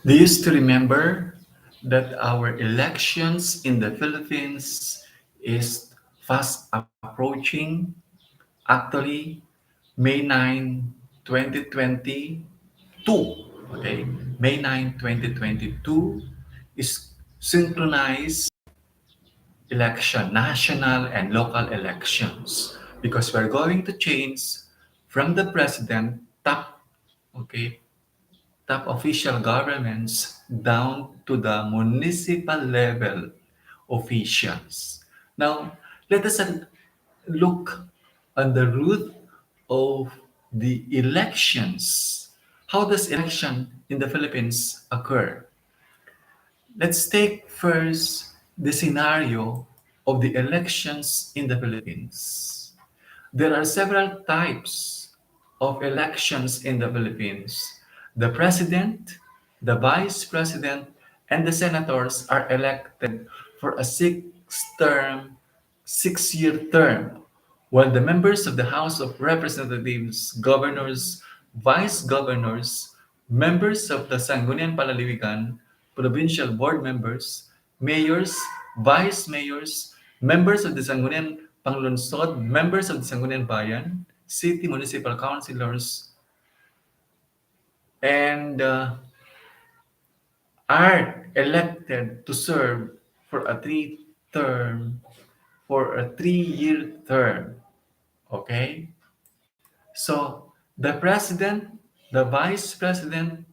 They used to remember that our elections in the Philippines is fast approaching. Actually, May 9, 2022, okay, May 9, 2022 is synchronized election, national and local elections, because we're going to change from the president, okay, top official governments down to the municipal level officials. Now, let us look on the root of the elections. How does election in the Philippines occur? Let's take first the scenario of the elections in the Philippines. There are several types of elections in the Philippines. The president, the vice president, and the senators are elected for a term, 6-year term, while the members of the House of Representatives, governors, vice governors, members of the Sangguniang Palaliwigan, provincial board members, mayors, vice mayors, members of the Sangguniang Panglungsod, members of the Sangguniang Bayan, city municipal councilors, and are elected to serve for a term, for a 3-year term. Okay? So the president, the vice president,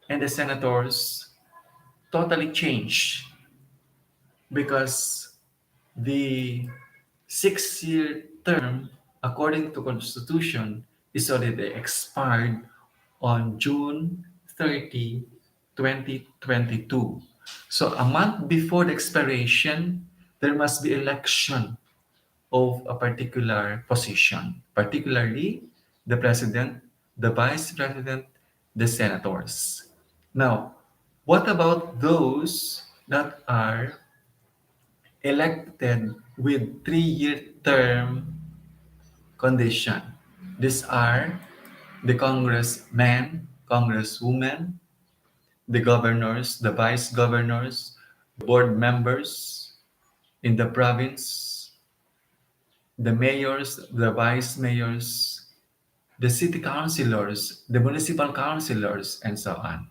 and the senators totally change because the 6-year term, according to Constitution, is already expired on June 30, 2022. So a month before the expiration, there must be election of a particular position, particularly the president, the vice president, the senators. Now, what about those that are elected with 3-year term condition? These are the congressmen, congresswomen, the governors, the vice governors, board members in the province, the mayors, the vice mayors, the city councilors, the municipal councilors, and so on.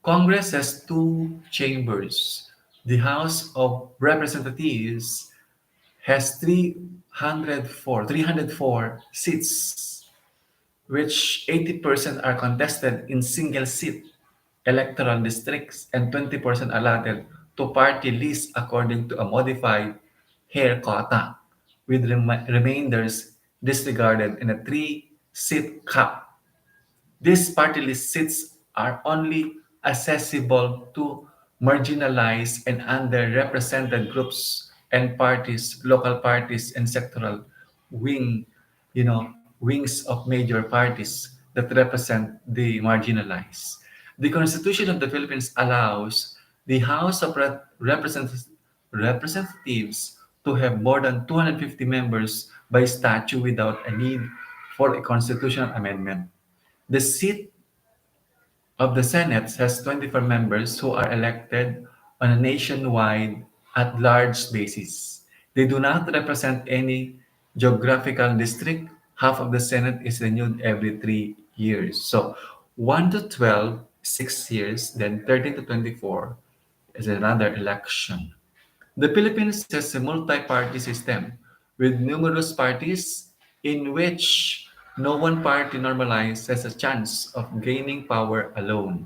Congress has two chambers. The House of Representatives has 304 seats, which 80% are contested in single seat electoral districts and 20% allotted to party lists according to a modified hair quota, with remainders disregarded in a three-seat cap. These party list seats are only accessible to marginalized and underrepresented groups and parties, local parties, and sectoral wing, wings of major parties that represent the marginalized. The Constitution of the Philippines allows the House of Representatives to have more than 250 members by statute without a need for a constitutional amendment. The seat of the Senate has 24 members who are elected on a nationwide at large basis. They do not represent any geographical district. Half of the Senate is renewed every 3 years. So 1 to 12, 6 years, then 13 to 24 is another election. The Philippines has a multi-party system with numerous parties in which no one party normalized has a chance of gaining power alone,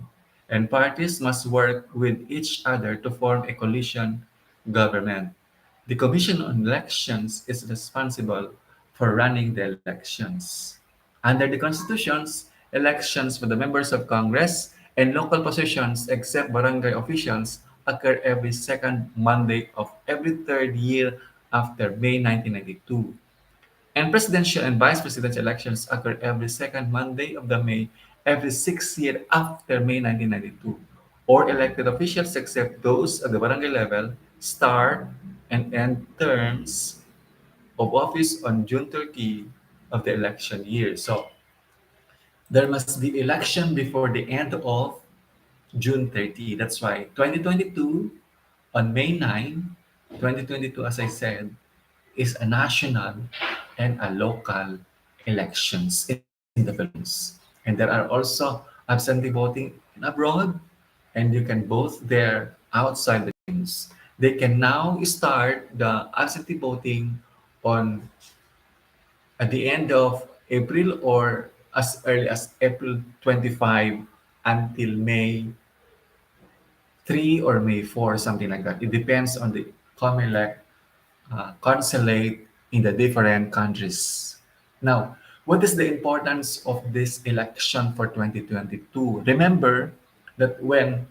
and parties must work with each other to form a coalition government. The Commission on Elections is responsible for running the elections. Under the constitutions, elections for the members of Congress and local positions except barangay officials occur every second Monday of every third year after May 1992. And presidential and vice presidential elections occur every second Monday of the May every 6th year after May 1992. Or elected officials except those at the barangay level start and end terms of office on June 30 of the election year. So there must be election before the end of June 30. That's why 2022, on May 9, 2022, as I said, is a national and a local elections in the Philippines. And there are also absentee voting abroad, and you can vote there outside the Philippines. They can now start the absentee voting on at the end of April or as early as April 25 until May 3 or May 4, something like that. It depends on the COMELEC consulate in the different countries. Now, what is the importance of this election for 2022? Remember that when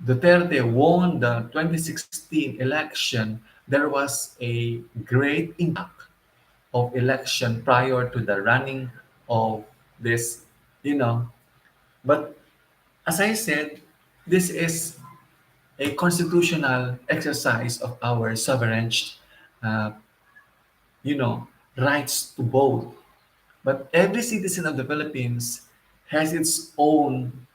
Duterte won the 2016 election, there was a great impact of election prior to the running of this, you know. But as I said, this is a constitutional exercise of our sovereign, uh, you know, rights to vote. But every citizen of the Philippines has its own,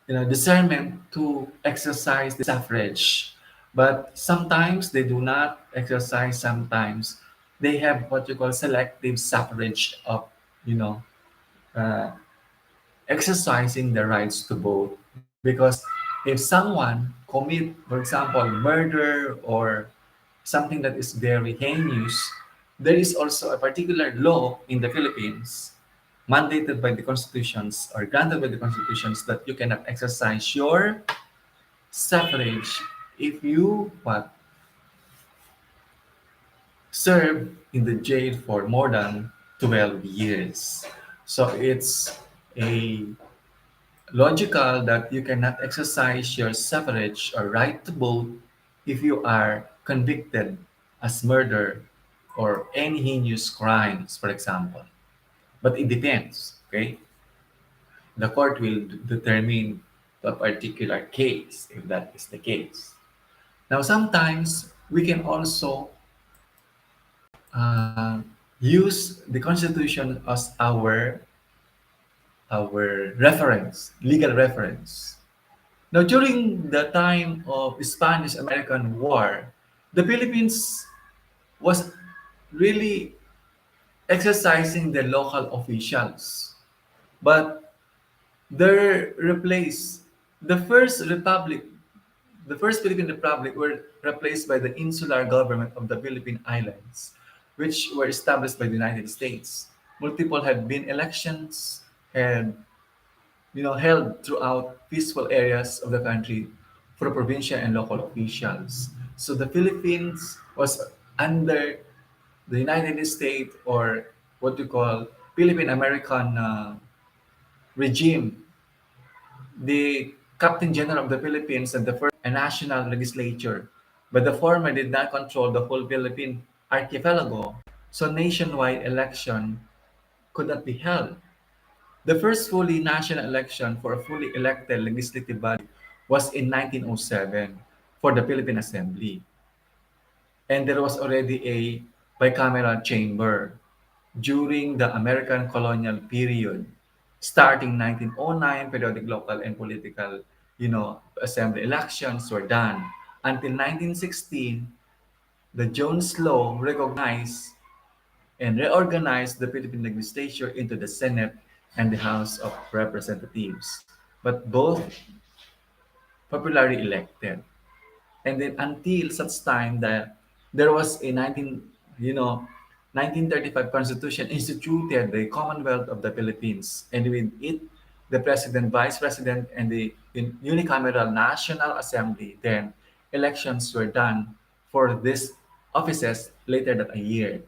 discernment to exercise the suffrage. But sometimes they do not exercise. Sometimes they have what you call selective suffrage of, you know, uh, exercising the rights to vote. Because if someone commit, for example, murder or something that is very heinous, there is also a particular law in the Philippines mandated by the constitutions or granted by the constitutions that you cannot exercise your suffrage if you what serve in the jail for more than 12 years. So it's a logical that you cannot exercise your suffrage or right to vote if you are convicted as murder or any heinous crimes, for example. But it depends, okay? The court will determine the particular case if that is the case. Now, sometimes we can also uh, use the Constitution as our reference, legal reference. Now, during the time of Spanish-American War, the Philippines was really exercising the local officials, but they're replaced. The first republic, the first Philippine Republic, were replaced by the insular government of the Philippine Islands, which were established by the United States. Multiple had been elections, had held throughout peaceful areas of the country for provincial and local officials. So the Philippines was under the United States, or what we call Philippine American regime. The Captain General of the Philippines and the first a national legislature, but the former did not control the whole Philippine archipelago, so nationwide election could not be held. The first fully national election for a fully elected legislative body was in 1907 for the Philippine Assembly. And there was already a bicameral chamber during the American colonial period. Starting 1909, periodic local and political, assembly elections were done. Until 1916, the Jones Law recognized and reorganized the Philippine legislature into the Senate and the House of Representatives, but both popularly elected. And then until such time that there was a 1935 Constitution instituted the Commonwealth of the Philippines, and with it, the President, Vice President, and the unicameral National Assembly. Then elections were done for these offices later that a year.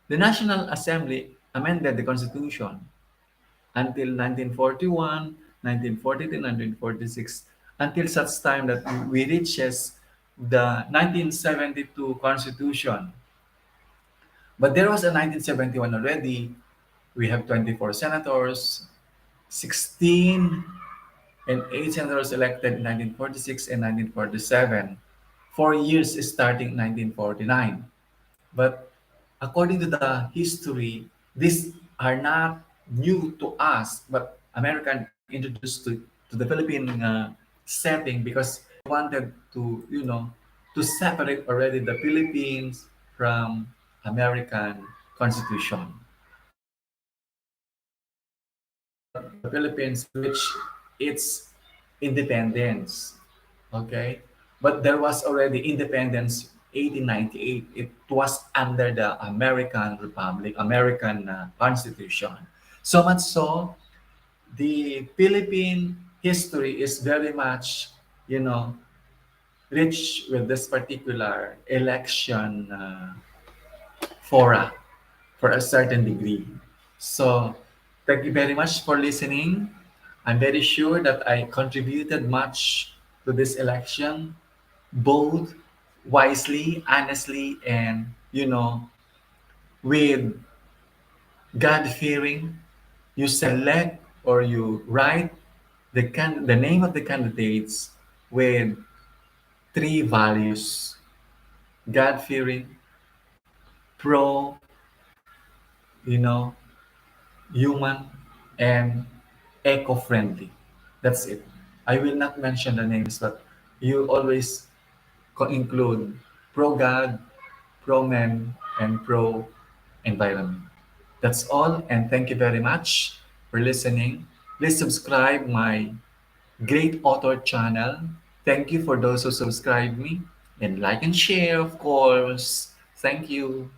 The National Assembly amended the Constitution until 1941, 1942, 1946, until such time that we reaches the 1972 Constitution. But there was a 1971 already. We have 24 senators, 16 and 8 senators elected in 1946 and 1947. 4 years starting 1949. But according to the history, these are not new to us, but American introduced to to the Philippine setting because they wanted to, to separate already the Philippines from American Constitution. The Philippines reached its independence. Okay, but there was already independence 1898. It was under the American Republic, American Constitution. So much so, the Philippine history is very much, you know, rich with this particular election fora for a certain degree. So, thank you very much for listening. I'm very sure that I contributed much to this election, both wisely, honestly, and with God fearing. You select or you write the name of the candidates with three values: God fearing, pro, you know, human, and eco-friendly. That's it. I will not mention the names, but you always include pro God, pro men, and pro environment. That's all, and thank you very much for listening. Please subscribe my Great Author channel. Thank you for those who subscribe me and like and share, of course. Thank you.